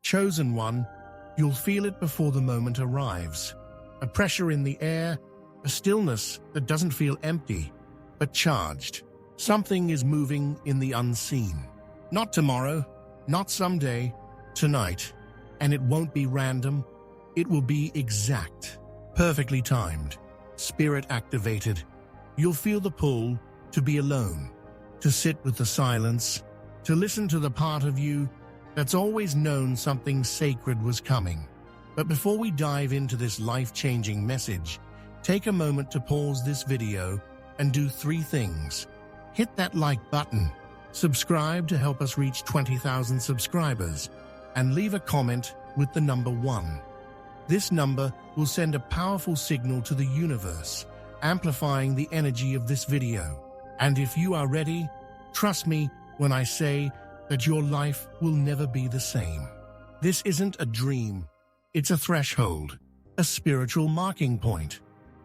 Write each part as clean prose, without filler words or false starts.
Chosen one, you'll feel it before the moment arrives. A pressure in the air, a stillness that doesn't feel empty, but charged. Something is moving in the unseen. Not tomorrow, not someday, tonight. And it won't be random. It will be exact, perfectly timed, spirit activated. You'll feel the pull to be alone, to sit with the silence, to listen to the part of you that's always known something sacred was coming. But before we dive into this life-changing message, take a moment to pause this video and do 3 things. Hit that like button, subscribe to help us reach 20,000 subscribers, and leave a comment with the number 1. This number will send a powerful signal to the universe, amplifying the energy of this video. And if you are ready, trust me when I say that your life will never be the same. This isn't a dream. It's a threshold, a spiritual marking point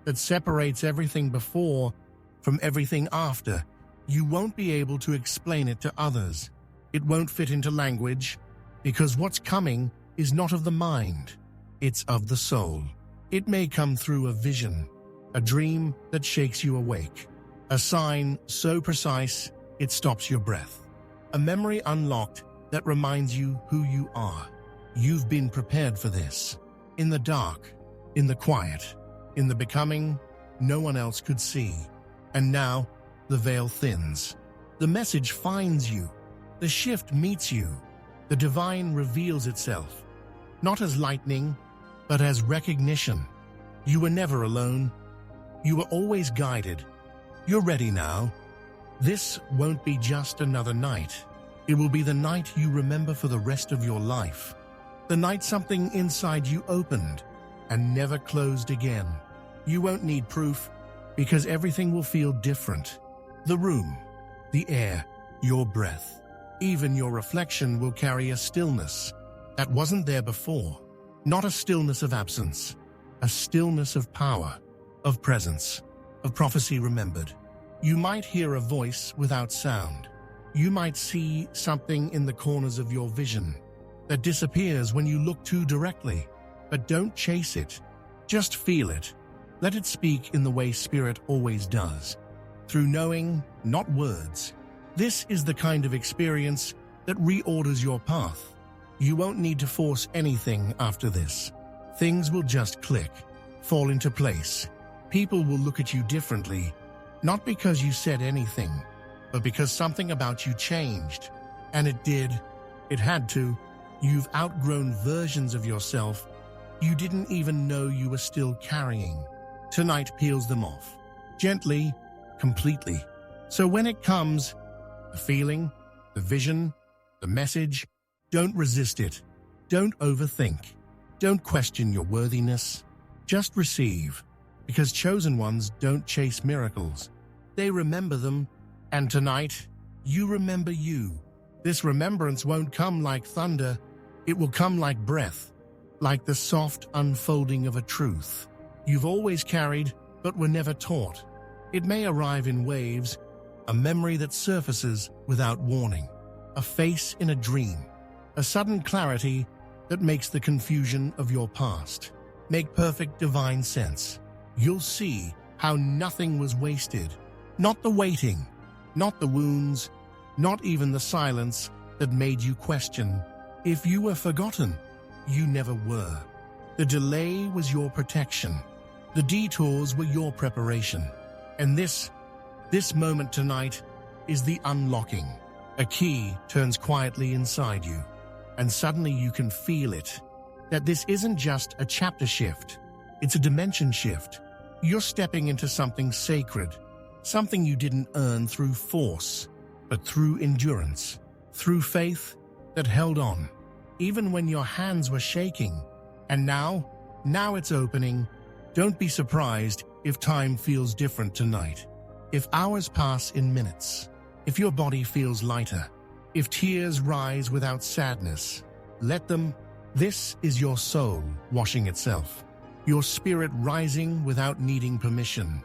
that separates everything before from everything after. You won't be able to explain it to others. It won't fit into language, because what's coming is not of the mind, it's of the soul. It may come through a vision, a dream that shakes you awake, a sign so precise it stops your breath, a memory unlocked that reminds you who you are. You've been prepared for this. In the dark, in the quiet, in the becoming no one else could see. And now, the veil thins. The message finds you. The shift meets you. The divine reveals itself, not as lightning, but as recognition. You were never alone. You were always guided. You're ready now. This won't be just another night. It will be the night you remember for the rest of your life. The night something inside you opened and never closed again. You won't need proof, because everything will feel different. The room, the air, your breath, even your reflection will carry a stillness that wasn't there before. Not a stillness of absence, a stillness of power, of presence, of prophecy remembered. You might hear a voice without sound. You might see something in the corners of your vision that disappears when you look too directly. But don't chase it. Just feel it. Let it speak in the way spirit always does, through knowing, not words. This is the kind of experience that reorders your path. You won't need to force anything after this. Things will just click, fall into place. People will look at you differently, not because you said anything, but because something about you changed. And it did. It had to. You've outgrown versions of yourself you didn't even know you were still carrying. Tonight peels them off, gently, completely. So when it comes, the feeling, the vision, the message, don't resist it. Don't overthink. Don't question your worthiness. Just receive, because chosen ones don't chase miracles. They remember them, and tonight, you remember you. This remembrance won't come like thunder. It will come like breath, like the soft unfolding of a truth you've always carried but were never taught. It may arrive in waves, a memory that surfaces without warning, a face in a dream, a sudden clarity that makes the confusion of your past make perfect divine sense. You'll see how nothing was wasted, not the waiting, not the wounds, not even the silence that made you question if you were forgotten. You never were. The delay was your protection. The detours were your preparation. And this moment tonight is the unlocking. A key turns quietly inside you, and suddenly you can feel it. That this isn't just a chapter shift, it's a dimension shift. You're stepping into something sacred, something you didn't earn through force, but through endurance, through faith that held on, even when your hands were shaking. And now it's opening. Don't be surprised if time feels different tonight. If hours pass in minutes, if your body feels lighter, if tears rise without sadness, let them. This is your soul washing itself, your spirit rising without needing permission.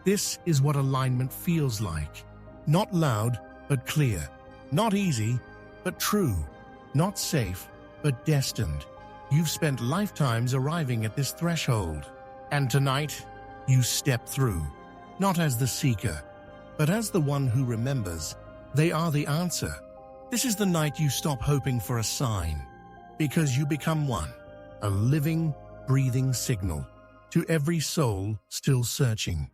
This is what alignment feels like. Not loud, but clear. Not easy, but true. Not safe, but destined. You've spent lifetimes arriving at this threshold, and tonight you step through, not as the seeker, but as the one who remembers. They are the answer. This is the night you stop hoping for a sign, because you become one, a living, breathing signal to every soul still searching.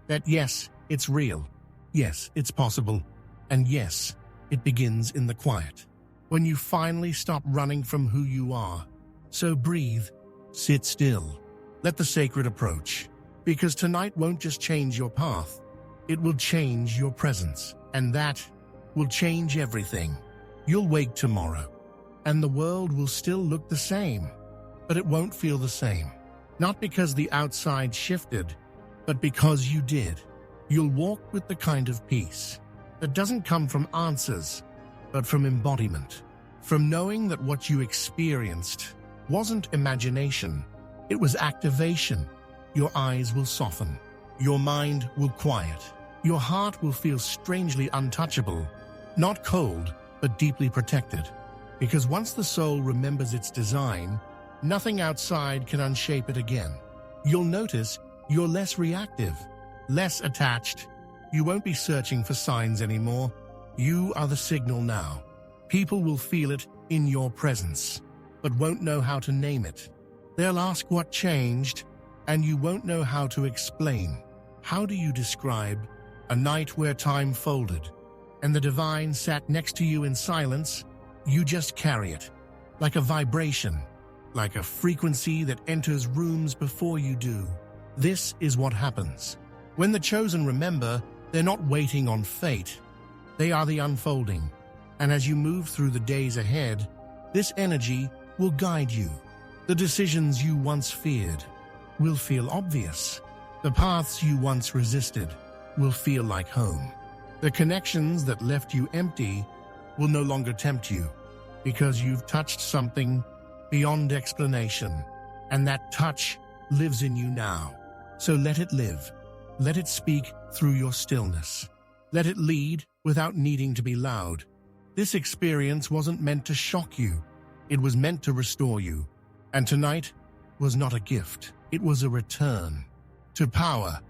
That yes, it's real, yes, it's possible, and yes, it begins in the quiet. When you finally stop running from who you are. So breathe, sit still, let the sacred approach, because tonight won't just change your path, it will change your presence, and that will change everything. You'll wake tomorrow, and the world will still look the same, but it won't feel the same. Not because the outside shifted, but because you did. You'll walk with the kind of peace that doesn't come from answers, but from embodiment, from knowing that what you experienced wasn't imagination, it was activation. Your eyes will soften, your mind will quiet, your heart will feel strangely untouchable, not cold, but deeply protected. Because once the soul remembers its design, nothing outside can unshape it again. You'll notice you're less reactive, less attached. You won't be searching for signs anymore. You are the signal now. People will feel it in your presence, but won't know how to name it. They'll ask what changed, and you won't know how to explain. How do you describe a night where time folded, and the divine sat next to you in silence? You just carry it, like a vibration, like a frequency that enters rooms before you do. This is what happens. When the chosen remember, they're not waiting on fate. They are the unfolding. And as you move through the days ahead, this energy will guide you. The decisions you once feared will feel obvious. The paths you once resisted will feel like home. The connections that left you empty will no longer tempt you, because you've touched something beyond explanation, and that touch lives in you now. So let it live. Let it speak through your stillness. Let it lead without needing to be loud. This experience wasn't meant to shock you. It was meant to restore you. And tonight was not a gift. It was a return to power,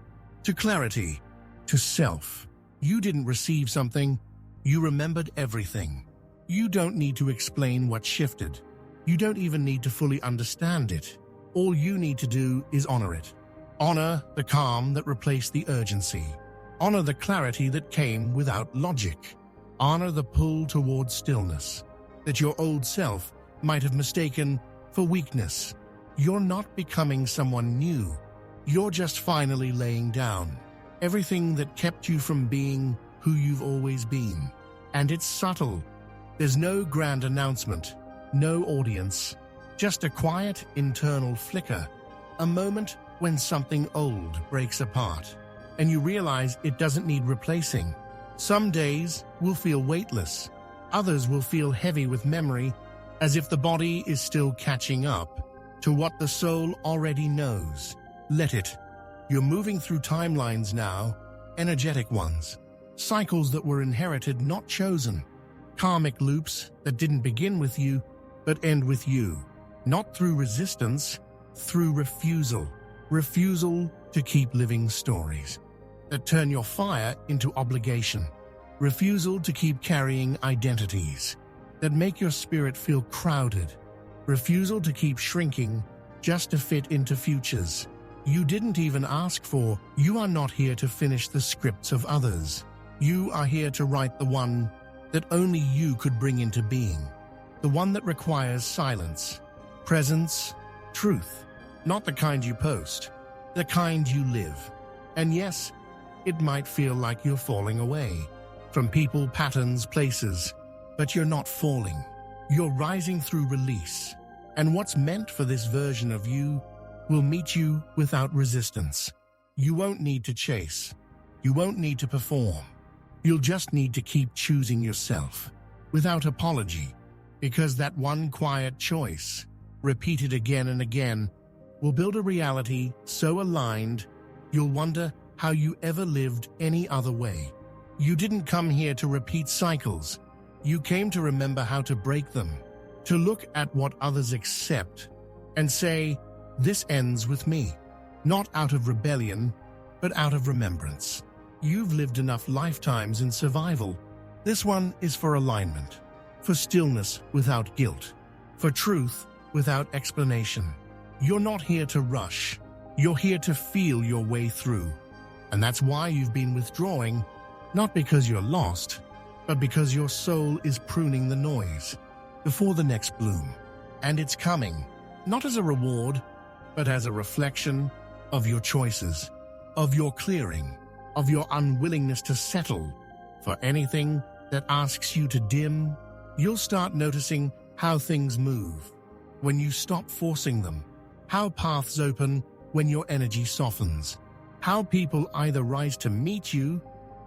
to clarity, to self. You didn't receive something. You remembered everything. You don't need to explain what shifted. You don't even need to fully understand it. All you need to do is honor it. Honor the calm that replaced the urgency. Honor the clarity that came without logic. Honor the pull towards stillness that your old self might have mistaken for weakness. You're not becoming someone new. You're just finally laying down everything that kept you from being who you've always been. And it's subtle. There's no grand announcement, no audience, just a quiet internal flicker, a moment when something old breaks apart, and you realize it doesn't need replacing. Some days will feel weightless, others will feel heavy with memory, as if the body is still catching up to what the soul already knows. Let it. You're moving through timelines now, energetic ones, cycles that were inherited, not chosen, karmic loops that didn't begin with you, but end with you, not through resistance, through refusal. Refusal to keep living stories that turn your fire into obligation. Refusal to keep carrying identities that make your spirit feel crowded. Refusal to keep shrinking just to fit into futures you didn't even ask for. You are not here to finish the scripts of others. You are here to write the one that only you could bring into being. The one that requires silence, presence, truth. Not the kind you post, the kind you live. And yes, it might feel like you're falling away from people, patterns, places, but you're not falling. You're rising through release. And what's meant for this version of you will meet you without resistance. You won't need to chase. You won't need to perform. You'll just need to keep choosing yourself without apology, because that one quiet choice, repeated again and again, will build a reality so aligned you'll wonder how you ever lived any other way. You didn't come here to repeat cycles. You came to remember how to break them, to look at what others accept and say, "This ends with me," not out of rebellion, but out of remembrance. You've lived enough lifetimes in survival. This one is for alignment, for stillness without guilt, for truth without explanation. You're not here to rush. You're here to feel your way through. And that's why you've been withdrawing, not because you're lost, but because your soul is pruning the noise before the next bloom. And it's coming, not as a reward, but as a reflection of your choices, of your clearing, of your unwillingness to settle for anything that asks you to dim. You'll start noticing how things move when you stop forcing them, how paths open when your energy softens, how people either rise to meet you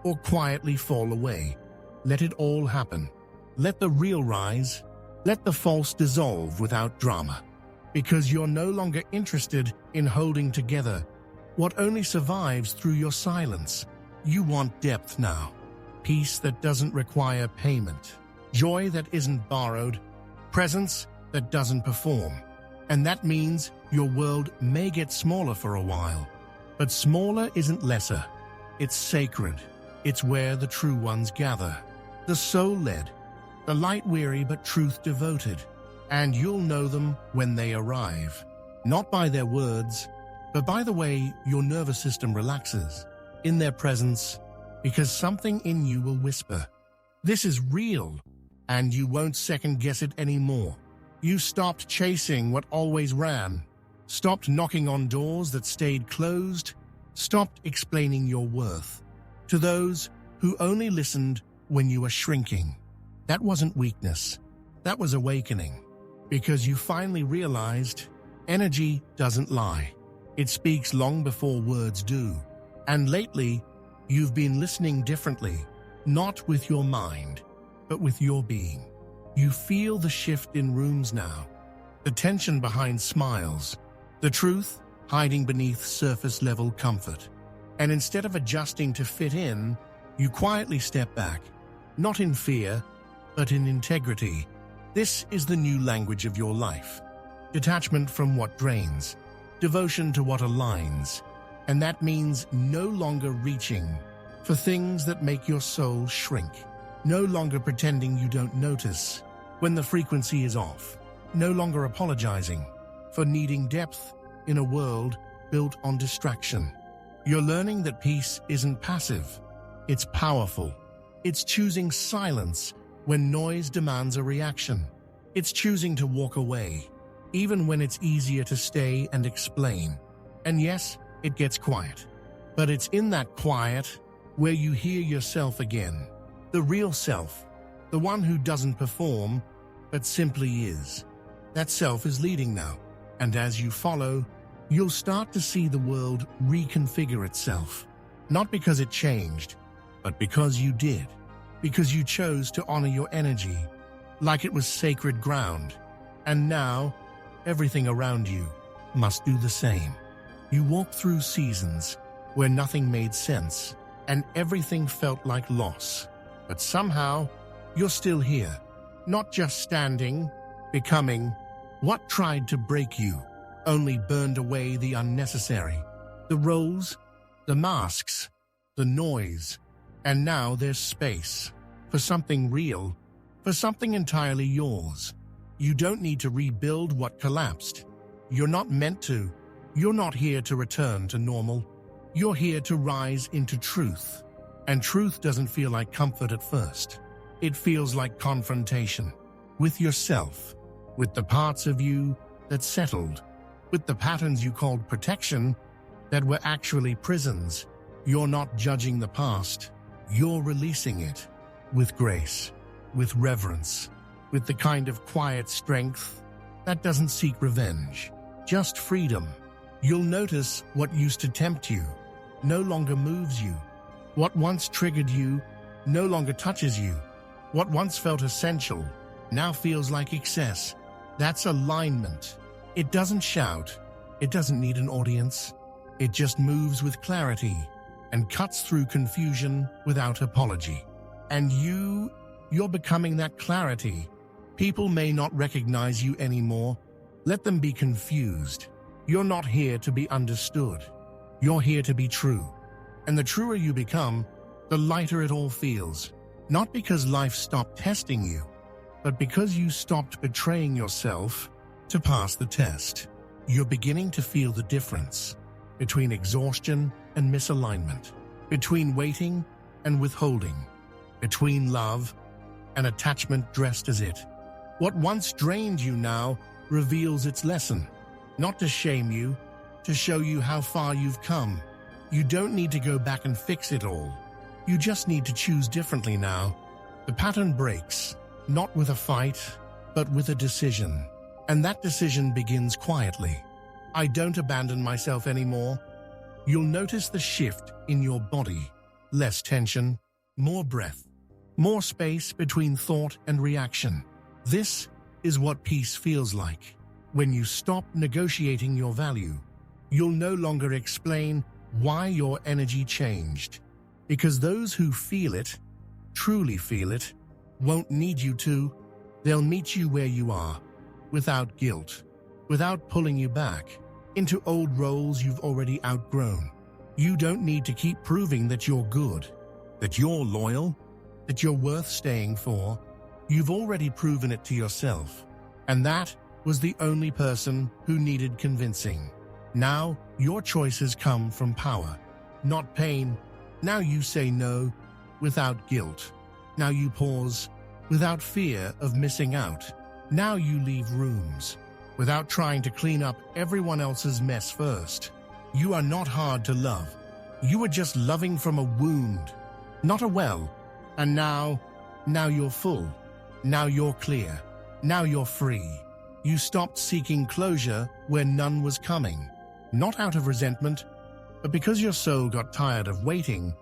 or quietly fall away. Let it all happen. Let the real rise. Let the false dissolve without drama. Because you're no longer interested in holding together what only survives through your silence. You want depth now. Peace that doesn't require payment. Joy that isn't borrowed. Presence that doesn't perform. And that means your world may get smaller for a while. But smaller isn't lesser. It's sacred. It's where the true ones gather. The soul-led, the light-weary but truth-devoted. And you'll know them when they arrive. Not by their words, but by the way your nervous system relaxes in their presence, because something in you will whisper, "This is real," and you won't second-guess it anymore. You stopped chasing what always ran, stopped knocking on doors that stayed closed, stopped explaining your worth to those who only listened when you were shrinking. That wasn't weakness. That was awakening, because you finally realized energy doesn't lie. It speaks long before words do. And lately, you've been listening differently, not with your mind, but with your being. You feel the shift in rooms now, the tension behind smiles, the truth hiding beneath surface-level comfort. And instead of adjusting to fit in, you quietly step back, not in fear, but in integrity. This is the new language of your life. Detachment from what drains, devotion to what aligns. And that means no longer reaching for things that make your soul shrink. No longer pretending you don't notice when the frequency is off. No longer apologizing for needing depth in a world built on distraction. You're learning that peace isn't passive. It's powerful. It's choosing silence when noise demands a reaction. It's choosing to walk away, even when it's easier to stay and explain. And yes, it gets quiet. But it's in that quiet where you hear yourself again. The real self. The one who doesn't perform, but simply is. That self is leading now. And as you follow, you'll start to see the world reconfigure itself. Not because it changed, but because you did. Because you chose to honor your energy, like it was sacred ground. And now, everything around you must do the same. You walked through seasons where nothing made sense, and everything felt like loss. But somehow, you're still here, not just standing, becoming. What tried to break you only burned away the unnecessary. The roles, the masks, the noise. And now there's space for something real, for something entirely yours. You don't need to rebuild what collapsed. You're not meant to. You're not here to return to normal. You're here to rise into truth. And truth doesn't feel like comfort at first. It feels like confrontation with yourself, with the parts of you that settled, with the patterns you called protection that were actually prisons. You're not judging the past. You're releasing it with grace, with reverence, with the kind of quiet strength that doesn't seek revenge, just freedom. You'll notice what used to tempt you no longer moves you. What once triggered you no longer touches you. What once felt essential now feels like excess. That's alignment. It doesn't shout. It doesn't need an audience. It just moves with clarity and cuts through confusion without apology. And you're becoming that clarity, People may not recognize you anymore. Let them be confused. You're not here to be understood. You're here to be true. And the truer you become, the lighter it all feels. Not because life stopped testing you, but because you stopped betraying yourself to pass the test. You're beginning to feel the difference between exhaustion and misalignment, between waiting and withholding, between love and attachment dressed as it. What once drained you now reveals its lesson, not to shame you, to show you how far you've come. You don't need to go back and fix it all. You just need to choose differently now. The pattern breaks, not with a fight, but with a decision. And that decision begins quietly. I don't abandon myself anymore. You'll notice the shift in your body. Less tension, more breath, more space between thought and reaction. This is what peace feels like. When you stop negotiating your value, you'll no longer explain why your energy changed. Because those who feel it, truly feel it, won't need you to. They'll meet you where you are, without guilt, without pulling you back into old roles you've already outgrown. You don't need to keep proving that you're good, that you're loyal, that you're worth staying for. You've already proven it to yourself. And that was the only person who needed convincing. Now, your choices come from power, not pain. Now you say no without guilt. Now you pause without fear of missing out. Now you leave rooms without trying to clean up everyone else's mess first. You are not hard to love. You are just loving from a wound, not a well. And now you're full. Now you're clear. Now you're free. You stopped seeking closure where none was coming, not out of resentment, but because your soul got tired of waiting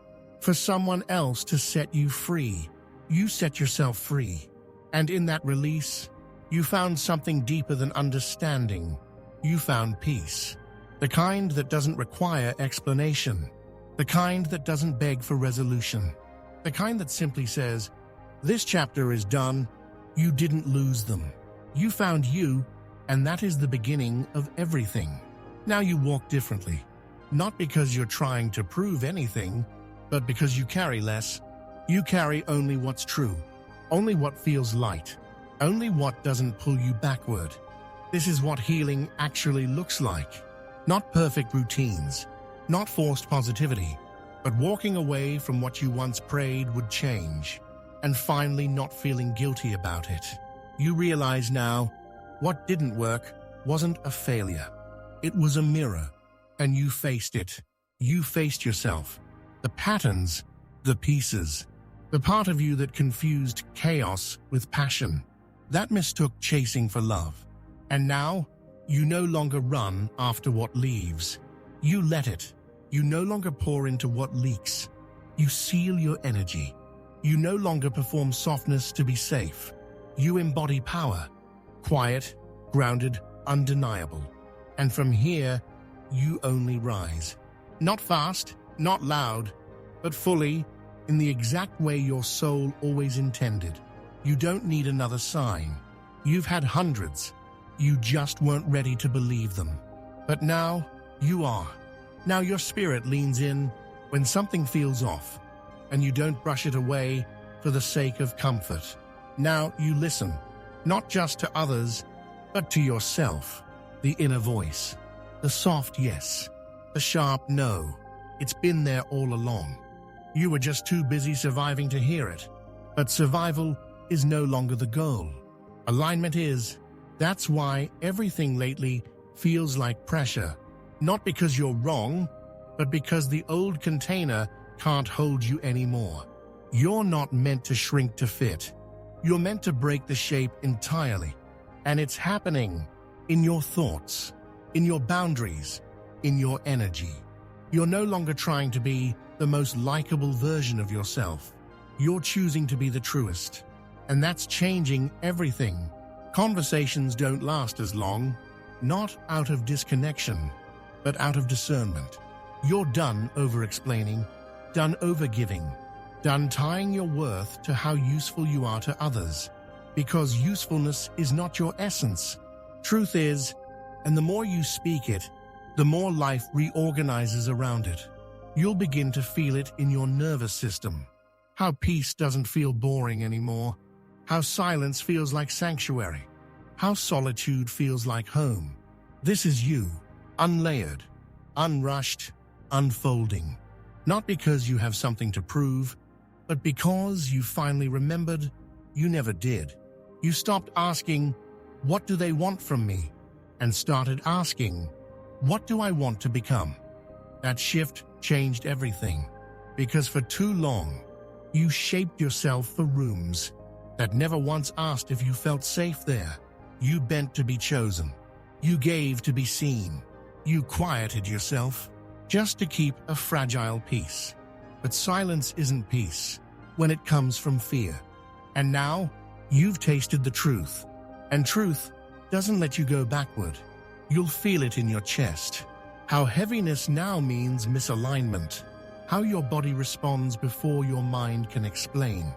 for someone else to set you free. You set yourself free. And in that release, you found something deeper than understanding. You found peace. The kind that doesn't require explanation. The kind that doesn't beg for resolution. The kind that simply says, "This chapter is done. You didn't lose them. You found you, and that is the beginning of everything." Now you walk differently. Not because you're trying to prove anything, but because you carry less. You carry only what's true, only what feels light, only what doesn't pull you backward. This is what healing actually looks like. Not perfect routines, not forced positivity, but walking away from what you once prayed would change, and finally not feeling guilty about it. You realize now, what didn't work wasn't a failure. It was a mirror, and you faced it. You faced yourself. The patterns, the pieces, the part of you that confused chaos with passion, that mistook chasing for love. And now, you no longer run after what leaves. You let it. You no longer pour into what leaks. You seal your energy. You no longer perform softness to be safe. You embody power, quiet, grounded, undeniable. And from here, you only rise. Not fast, not loud, but fully, in the exact way your soul always intended. You don't need another sign. You've had hundreds. You just weren't ready to believe them. But now, you are. Now your spirit leans in when something feels off, and you don't brush it away for the sake of comfort. Now you listen, not just to others, but to yourself. The inner voice, the soft yes, the sharp no. It's been there all along. You were just too busy surviving to hear it. But survival is no longer the goal. Alignment is. That's why everything lately feels like pressure. Not because you're wrong, but because the old container can't hold you anymore. You're not meant to shrink to fit. You're meant to break the shape entirely. And it's happening in your thoughts, in your boundaries, in your energy. You're no longer trying to be the most likable version of yourself. You're choosing to be the truest. And that's changing everything. Conversations don't last as long, not out of disconnection, but out of discernment. You're done over-explaining, done over-giving, done tying your worth to how useful you are to others. because usefulness is not your essence. Truth is, and the more you speak it, the more life reorganizes around it. You'll begin to feel it in your nervous system. How peace doesn't feel boring anymore. How silence feels like sanctuary. How solitude feels like home. This is you, unlayered, unrushed, unfolding. Not because you have something to prove, but because you finally remembered you never did. You stopped asking, "What do they want from me?" and started asking, "What do I want to become?" That shift changed everything, because for too long, you shaped yourself for rooms that never once asked if you felt safe there. You bent to be chosen. You gave to be seen. You quieted yourself just to keep a fragile peace. But silence isn't peace when it comes from fear. And now, you've tasted the truth. And truth doesn't let you go backward. You'll feel it in your chest. How heaviness now means misalignment. How your body responds before your mind can explain.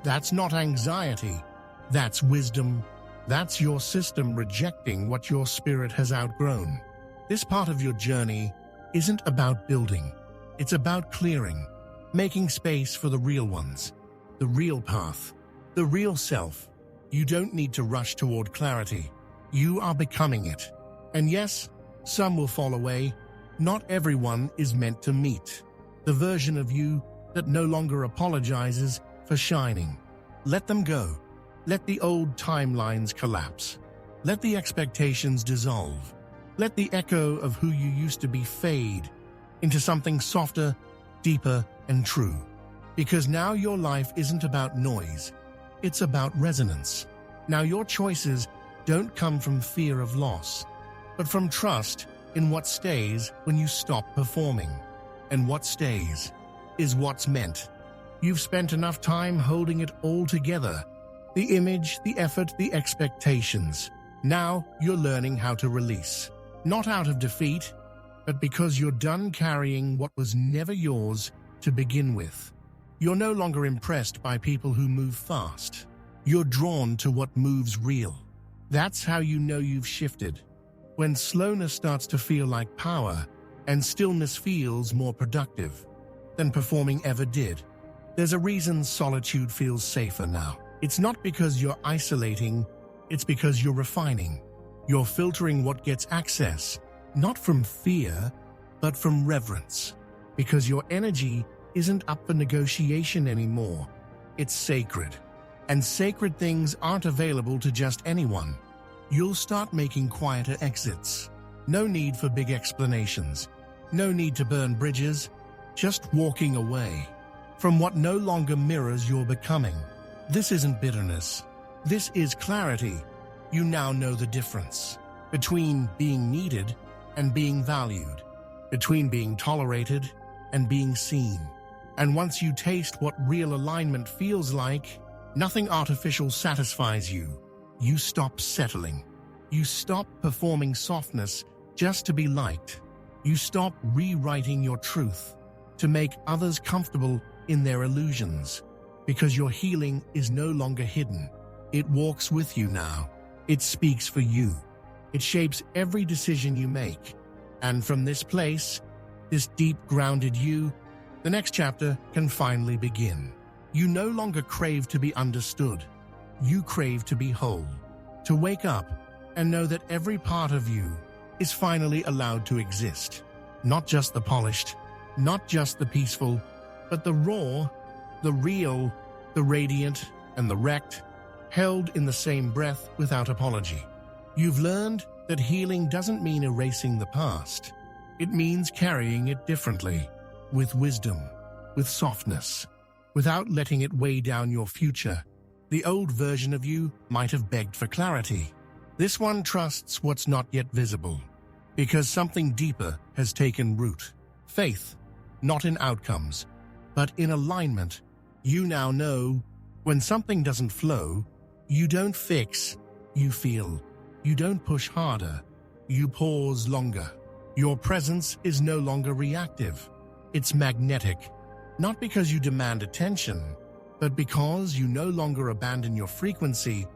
That's not anxiety. That's wisdom. That's your system rejecting what your spirit has outgrown. This part of your journey isn't about building. It's about clearing, making space for the real ones, the real path, the real self. You don't need to rush toward clarity. You are becoming it. And yes, some will fall away. Not everyone is meant to meet the version of you that no longer apologizes for shining. Let them go. Let the old timelines collapse. Let the expectations dissolve. Let the echo of who you used to be fade into something softer, deeper, and true. Because now your life isn't about noise. It's about resonance. Now your choices don't come from fear of loss, but from trust in what stays when you stop performing. And what stays is what's meant. You've spent enough time holding it all together. The image, the effort, the expectations. Now you're learning how to release. Not out of defeat, but because you're done carrying what was never yours to begin with. You're no longer impressed by people who move fast. You're drawn to what moves real. That's how you know you've shifted. When slowness starts to feel like power, and stillness feels more productive than performing ever did. There's a reason solitude feels safer now. It's not because you're isolating, it's because you're refining. You're filtering what gets access, not from fear, but from reverence. Because your energy isn't up for negotiation anymore. It's sacred. And sacred things aren't available to just anyone. You'll start making quieter exits. No need for big explanations. No need to burn bridges. Just walking away from what no longer mirrors your becoming. This isn't bitterness. This is clarity. You now know the difference between being needed and being valued, between being tolerated and being seen. And once you taste what real alignment feels like, nothing artificial satisfies you. You stop settling. You stop performing softness just to be liked. You stop rewriting your truth to make others comfortable in their illusions, because your healing is no longer hidden. It walks with you now. It speaks for you. It shapes every decision you make. And from this place, this deep grounded you, the next chapter can finally begin. You no longer crave to be understood. You crave to be whole, to wake up and know that every part of you is finally allowed to exist. Not just the polished, not just the peaceful, but the raw, the real, the radiant, and the wrecked, held in the same breath without apology. You've learned that healing doesn't mean erasing the past. It means carrying it differently, with wisdom, with softness, without letting it weigh down your future. The old version of you might have begged for clarity. This one trusts what's not yet visible, because something deeper has taken root. Faith, not in outcomes, but in alignment. You now know when something doesn't flow, you don't fix, you feel. You don't push harder, you pause longer. Your presence is no longer reactive. It's magnetic, not because you demand attention, but because you no longer abandon your frequency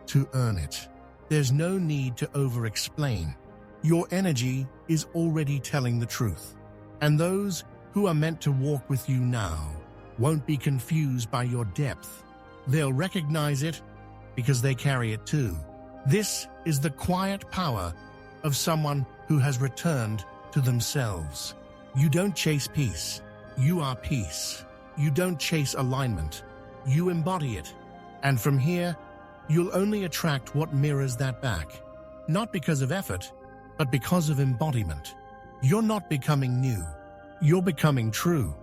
to earn it. There's no need to over-explain. Your energy is already telling the truth. And those who are meant to walk with you now won't be confused by your depth. They'll recognize it because they carry it too. This is the quiet power of someone who has returned to themselves. You don't chase peace. You are peace. You don't chase alignment. You embody it. And from here, you'll only attract what mirrors that back. Not because of effort, but because of embodiment. You're not becoming new. You're becoming true.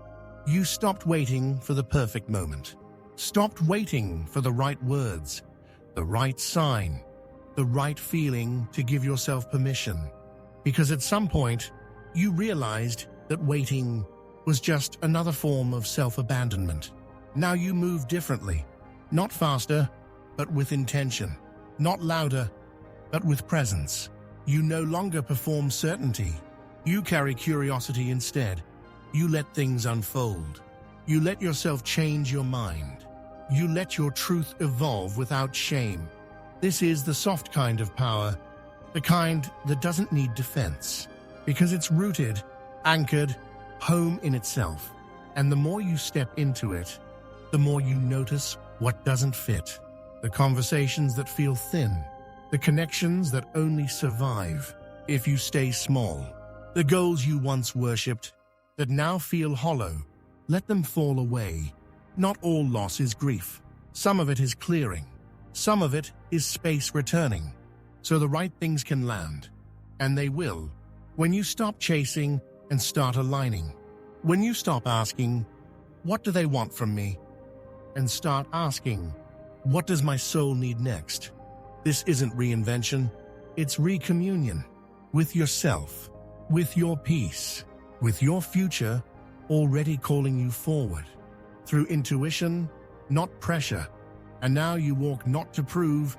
You stopped waiting for the perfect moment. Stopped waiting for the right words, the right sign, the right feeling to give yourself permission. Because at some point, you realized that waiting was just another form of self-abandonment. Now you move differently. Not faster, but with intention. Not louder, but with presence. You no longer perform certainty. You carry curiosity instead. You let things unfold. You let yourself change your mind. You let your truth evolve without shame. This is the soft kind of power, the kind that doesn't need defense, because it's rooted, anchored, home in itself. And the more you step into it, the more you notice what doesn't fit. The conversations that feel thin, the connections that only survive if you stay small, the goals you once worshipped that now feel hollow, let them fall away. Not all loss is grief. Some of it is clearing. Some of it is space returning, so the right things can land. And they will, when you stop chasing and start aligning. When you stop asking, what do they want from me? And start asking, what does my soul need next? This isn't reinvention, it's recommunion with yourself, with your peace, with your future already calling you forward. Through intuition, not pressure. And now you walk not to prove,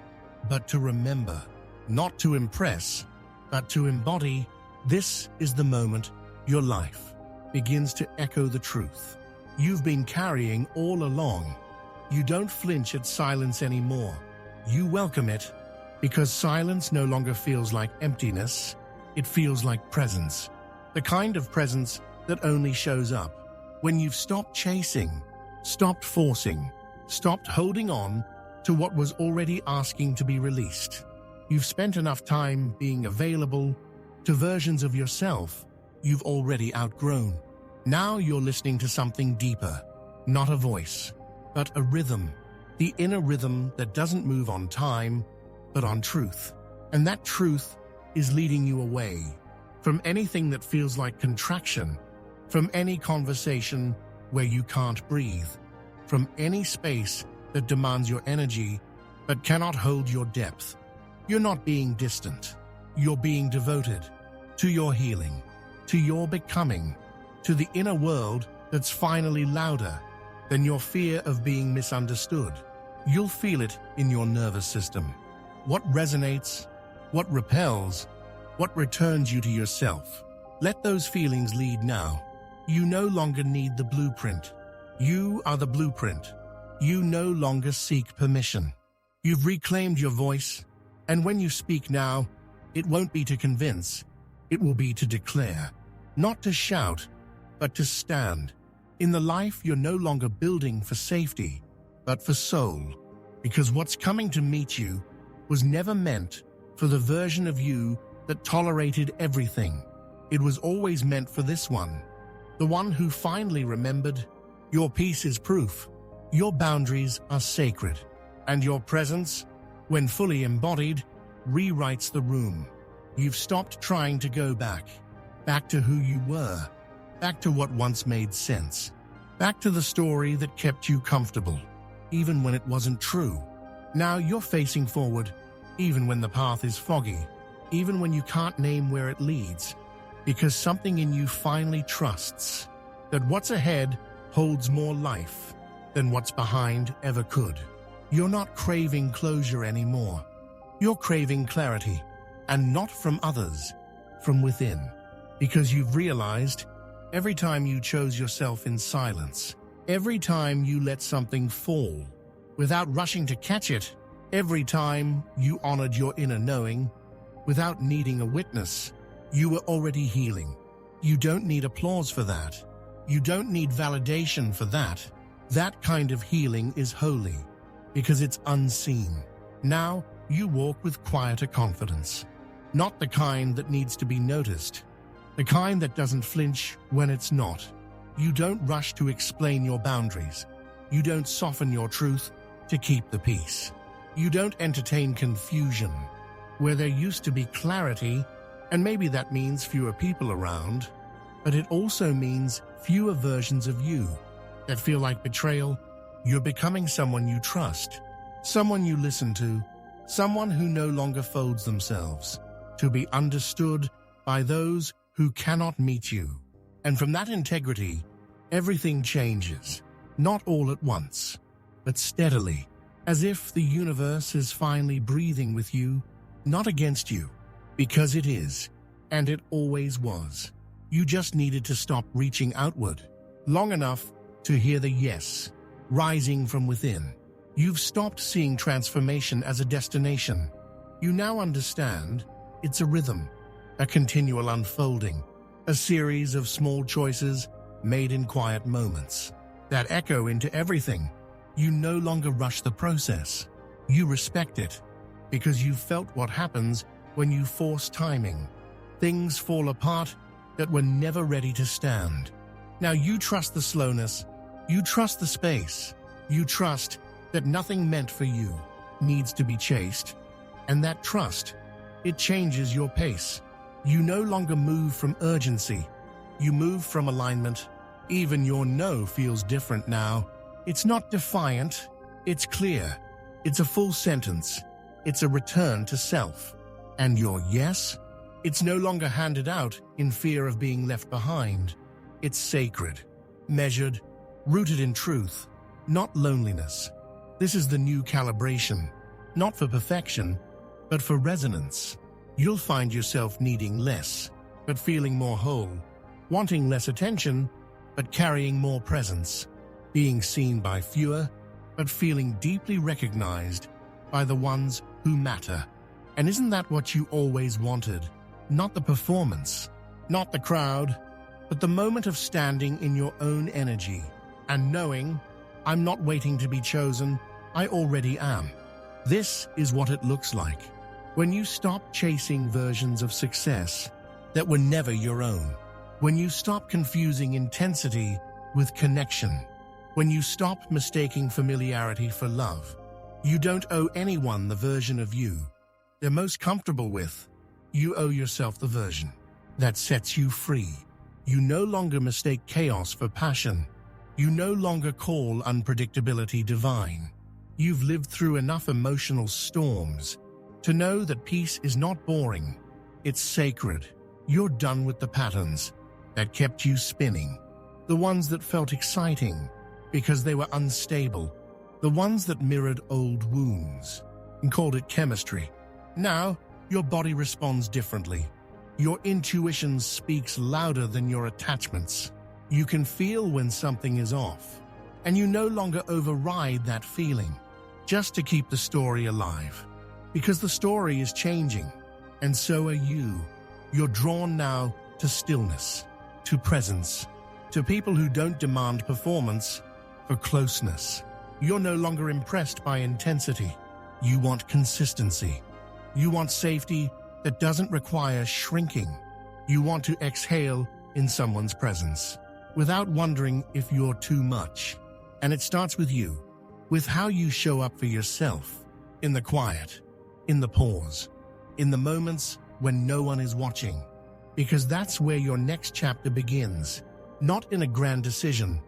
but to remember. Not to impress, but to embody. This is the moment your life begins to echo the truth you've been carrying all along. You don't flinch at silence anymore. You welcome it, because silence no longer feels like emptiness. It feels like presence. The kind of presence that only shows up when you've stopped chasing, stopped forcing, stopped holding on to what was already asking to be released. You've spent enough time being available to versions of yourself you've already outgrown. Now you're listening to something deeper, not a voice, but a rhythm, the inner rhythm that doesn't move on time, but on truth. And that truth is leading you away from anything that feels like contraction, from any conversation where you can't breathe, from any space that demands your energy but cannot hold your depth. You're not being distant. You're being devoted to your healing, to your becoming, to the inner world that's finally louder than your fear of being misunderstood. You'll feel it in your nervous system. What resonates, what repels, what returns you to yourself. Let those feelings lead now. You no longer need the blueprint. You are the blueprint. You no longer seek permission. You've reclaimed your voice, and when you speak now, it won't be to convince. It will be to declare, not to shout, but to stand. In the life you're no longer building for safety, but for soul. Because what's coming to meet you was never meant for the version of you that tolerated everything. It was always meant for this one, the one who finally remembered. Your peace is proof. Your boundaries are sacred. And your presence, when fully embodied, rewrites the room. You've stopped trying to go back to who you were, back to what once made sense, back to the story that kept you comfortable, even when it wasn't true. Now you're facing forward, even when the path is foggy, even when you can't name where it leads, because something in you finally trusts that what's ahead holds more life than what's behind ever could. You're not craving closure anymore. You're craving clarity, and not from others, from within, because you've realized every time you chose yourself in silence, every time you let something fall without rushing to catch it, Every time you honored your inner knowing, without needing a witness, you were already healing. You don't need applause for that. You don't need validation for that. That kind of healing is holy, because it's unseen. Now, you walk with quieter confidence. Not the kind that needs to be noticed. The kind that doesn't flinch when it's not. You don't rush to explain your boundaries. You don't soften your truth to keep the peace. You don't entertain confusion where there used to be clarity, and maybe that means fewer people around, but it also means fewer versions of you that feel like betrayal. You're becoming someone you trust, someone you listen to, someone who no longer folds themselves to be understood by those who cannot meet you. And from that integrity, everything changes, not all at once, but steadily, as if the universe is finally breathing with you, not against you, because it is, and it always was. You just needed to stop reaching outward long enough to hear the yes rising from within. You've stopped seeing transformation as a destination. You now understand it's a rhythm, a continual unfolding, a series of small choices made in quiet moments that echo into everything. You no longer rush the process. You respect it, because you've felt what happens when you force timing. Things fall apart that were never ready to stand. Now you trust the slowness, you trust the space, you trust that nothing meant for you needs to be chased, and that trust, it changes your pace. You no longer move from urgency, you move from alignment. Even your no feels different now. It's not defiant, it's clear. It's a full sentence. It's a return to self. And your yes? It's no longer handed out in fear of being left behind. It's sacred, measured, rooted in truth, not loneliness. This is the new calibration, not for perfection, but for resonance. You'll find yourself needing less, but feeling more whole, wanting less attention, but carrying more presence, being seen by fewer, but feeling deeply recognized by the ones who matter. And isn't that what you always wanted? Not the performance, not the crowd, but the moment of standing in your own energy and knowing, I'm not waiting to be chosen, I already am. This is what it looks like when you stop chasing versions of success that were never your own. When you stop confusing intensity with connection. When you stop mistaking familiarity for love. You don't owe anyone the version of you they're most comfortable with. You owe yourself the version that sets you free. You no longer mistake chaos for passion. You no longer call unpredictability divine. You've lived through enough emotional storms to know that peace is not boring. It's sacred. You're done with the patterns that kept you spinning. The ones that felt exciting because they were unstable. The ones that mirrored old wounds and called it chemistry. Now, your body responds differently. Your intuition speaks louder than your attachments. You can feel when something is off, and you no longer override that feeling just to keep the story alive. Because the story is changing, and so are you. You're drawn now to stillness, to presence, to people who don't demand performance for closeness. You're no longer impressed by intensity. You want consistency. You want safety that doesn't require shrinking. You want to exhale in someone's presence without wondering if you're too much. And it starts with you, with how you show up for yourself, in the quiet, in the pause, in the moments when no one is watching. Because that's where your next chapter begins, not in a grand decision,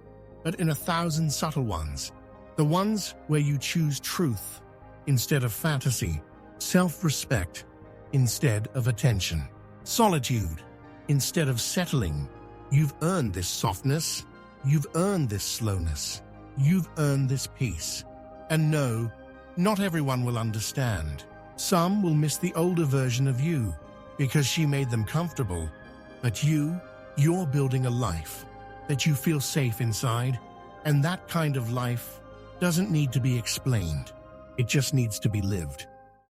but in 1,000 subtle ones. The ones where you choose truth instead of fantasy, self-respect instead of attention, solitude instead of settling. You've earned this softness. You've earned this slowness. You've earned this peace. And no, not everyone will understand. Some will miss the older version of you because she made them comfortable. But you're building a life that you feel safe inside. And that kind of life doesn't need to be explained. It just needs to be lived.